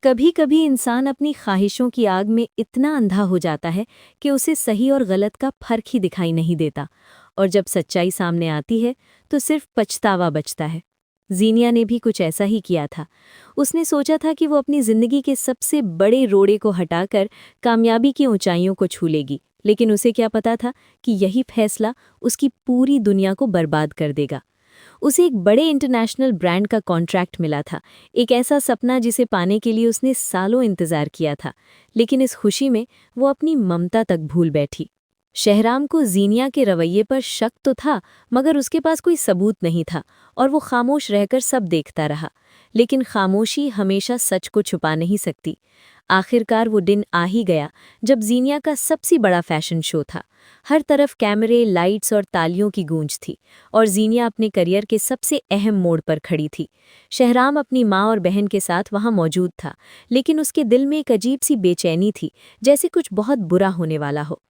कभी कभी इंसान अपनी ख्वाहिशों की आग में इतना अंधा हो जाता है कि उसे सही और गलत का फर्क ही दिखाई नहीं देता। और जब सच्चाई सामने आती है तो सिर्फ पछतावा बचता है। जीनिया ने भी कुछ ऐसा ही किया था। उसने सोचा था कि वो अपनी जिंदगी के सबसे बड़े रोड़े को हटाकर कामयाबी की ऊंचाइयों को छू लेगी, लेकिन उसे क्या पता था कि यही फैसला उसकी पूरी दुनिया को बर्बाद कर देगा। उसे एक बड़े इंटरनेशनल ब्रांड का कॉन्ट्रैक्ट मिला था, एक ऐसा सपना जिसे पाने के लिए उसने सालों इंतजार किया था। लेकिन इस खुशी में वो अपनी ममता तक भूल बैठी। शहराम को जीनिया के रवैये पर शक तो था, मगर उसके पास कोई सबूत नहीं था और वो खामोश रहकर सब देखता रहा। लेकिन खामोशी हमेशा सच को छुपा नहीं सकती। आखिरकार वो दिन आ ही गया जब जीनिया का सबसे बड़ा फैशन शो था। हर तरफ कैमरे, लाइट्स और तालियों की गूंज थी और जीनिया अपने करियर के सबसे अहम मोड़ पर खड़ी थी। शहराम अपनी माँ और बहन के साथ वहाँ मौजूद था, लेकिन उसके दिल में एक अजीब सी बेचैनी थी, जैसे कुछ बहुत बुरा होने वाला हो।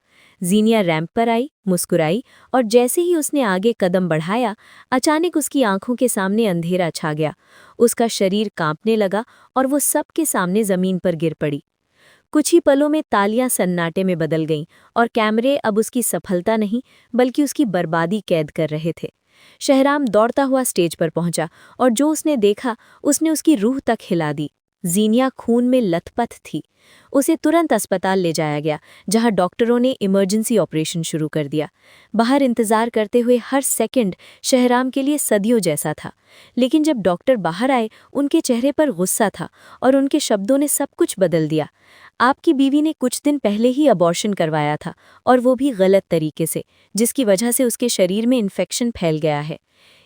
जीनिया रैंप पर आई, मुस्कुराई और जैसे ही उसने आगे कदम बढ़ाया, अचानक उसकी आंखों के सामने अंधेरा छा गया। उसका शरीर कांपने लगा और वो सबके सामने जमीन पर गिर पड़ी। कुछ ही पलों में तालियां सन्नाटे में बदल गईं और कैमरे अब उसकी सफलता नहीं बल्कि उसकी बर्बादी कैद कर रहे थे। शहराम दौड़ता हुआ स्टेज पर पहुंचा और जो उसने देखा उसने उसकी रूह तक हिला दी। जीनिया खून में लथपथ थी। उसे तुरंत अस्पताल ले जाया गया, जहां डॉक्टरों ने इमरजेंसी ऑपरेशन शुरू कर दिया। बाहर इंतजार करते हुए हर सेकंड शहराम के लिए सदियों जैसा था। लेकिन जब डॉक्टर बाहर आए, उनके चेहरे पर गुस्सा था और उनके शब्दों ने सब कुछ बदल दिया। आपकी बीवी ने कुछ दिन पहले ही अबॉर्शन करवाया था, और वो भी गलत तरीके से, जिसकी वजह से उसके शरीर में इन्फेक्शन फैल गया है।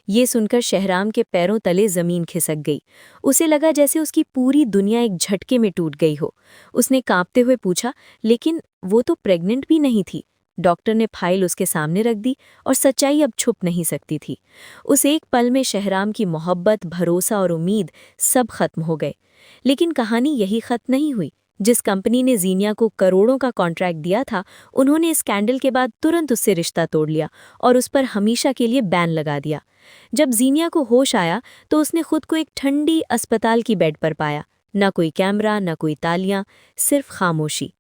ये सुनकर शहराम के पैरों तले जमीन खिसक गई। उसे लगा जैसे उसकी पूरी दुनिया एक झटके में टूट गई हो। उसने कांपते हुए पूछा, लेकिन वो तो प्रेग्नेंट भी नहीं थी। डॉक्टर ने फाइल उसके सामने रख दी और सच्चाई अब छुप नहीं सकती थी। उस एक पल में शहराम की मोहब्बत, भरोसा और उम्मीद सब खत्म हो गए। लेकिन कहानी यही खत्म नहीं हुई। जिस कंपनी ने जीनिया को करोड़ों का कॉन्ट्रैक्ट दिया था, उन्होंने इस स्कैंडल के बाद तुरंत उससे रिश्ता तोड़ लिया और उस पर हमेशा के लिए बैन लगा दिया। जब जीनिया को होश आया तो उसने खुद को एक ठंडी अस्पताल की बेड पर पाया। न कोई कैमरा, न कोई तालियां, सिर्फ खामोशी।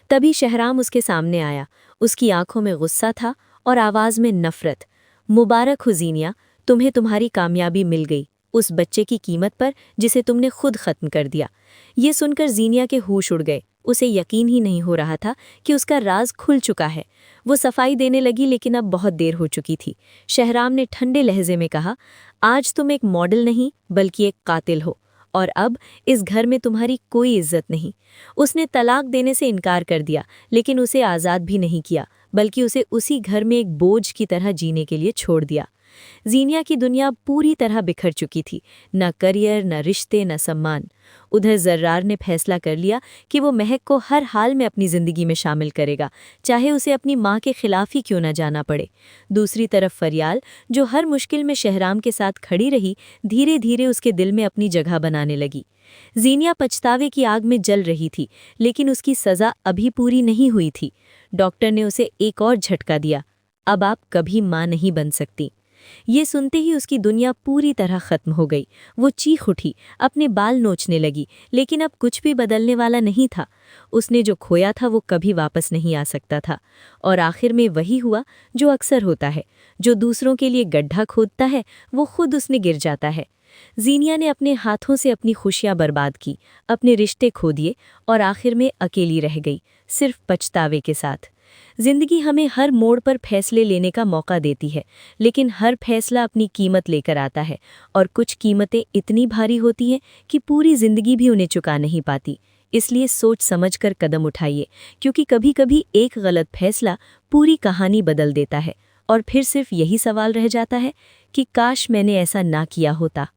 तभी शहराम उसके सामने आया। उसकी आंखों में गुस्सा था और आवाज में नफरत। मुबारक हो जीनिया, तुम्हें तुम्हारी कामयाबी मिल गई, उस बच्चे की कीमत पर जिसे तुमने खुद खत्म कर दिया। ये सुनकर जीनिया के होश उड़ गए। उसे यकीन ही नहीं हो रहा था कि उसका राज खुल चुका है। वो सफाई देने लगी, लेकिन अब बहुत देर हो चुकी थी। शहराम ने ठंडे लहजे में कहा, आज तुम एक मॉडल नहीं बल्कि एक कातिल हो, और अब इस घर में तुम्हारी कोई इज्जत नहीं। उसने तलाक देने से इनकार कर दिया, लेकिन उसे आज़ाद भी नहीं किया, बल्कि उसे उसी घर में एक बोझ की तरह जीने के लिए छोड़ दिया। जीनिया की दुनिया पूरी तरह बिखर चुकी थी। न करियर, न रिश्ते, न सम्मान। उधर जर्रार ने फैसला कर लिया कि वो महक को हर हाल में अपनी जिंदगी में शामिल करेगा, चाहे उसे अपनी माँ के खिलाफ ही क्यों न जाना पड़े। दूसरी तरफ फरियाल, जो हर मुश्किल में शहराम के साथ खड़ी रही, धीरे धीरे उसके दिल में अपनी जगह बनाने लगी। जीनिया पछतावे की आग में जल रही थी, लेकिन उसकी सज़ा अभी पूरी नहीं हुई थी। डॉक्टर ने उसे एक और झटका दिया, अब आप कभी माँ नहीं बन सकती। ये सुनते ही उसकी दुनिया पूरी तरह खत्म हो गई। वो चीख उठी, अपने बाल नोचने लगी, लेकिन अब कुछ भी बदलने वाला नहीं था। उसने जो खोया था वो कभी वापस नहीं आ सकता था। और आखिर में वही हुआ जो अक्सर होता है, जो दूसरों के लिए गड्ढा खोदता है वो खुद उसमें गिर जाता है। जीनिया ने अपने हाथों से अपनी खुशियां बर्बाद की, अपने रिश्ते खो दिए और आखिर में अकेली रह गई, सिर्फ पछतावे के साथ। जिंदगी हमें हर मोड़ पर फैसले लेने का मौका देती है, लेकिन हर फैसला अपनी कीमत लेकर आता है, और कुछ कीमतें इतनी भारी होती हैं कि पूरी जिंदगी भी उन्हें चुका नहीं पाती। इसलिए सोच समझकर कदम उठाइए, क्योंकि कभी कभी एक गलत फैसला पूरी कहानी बदल देता है। और फिर सिर्फ यही सवाल रह जाता है कि काश मैंने ऐसा ना किया होता।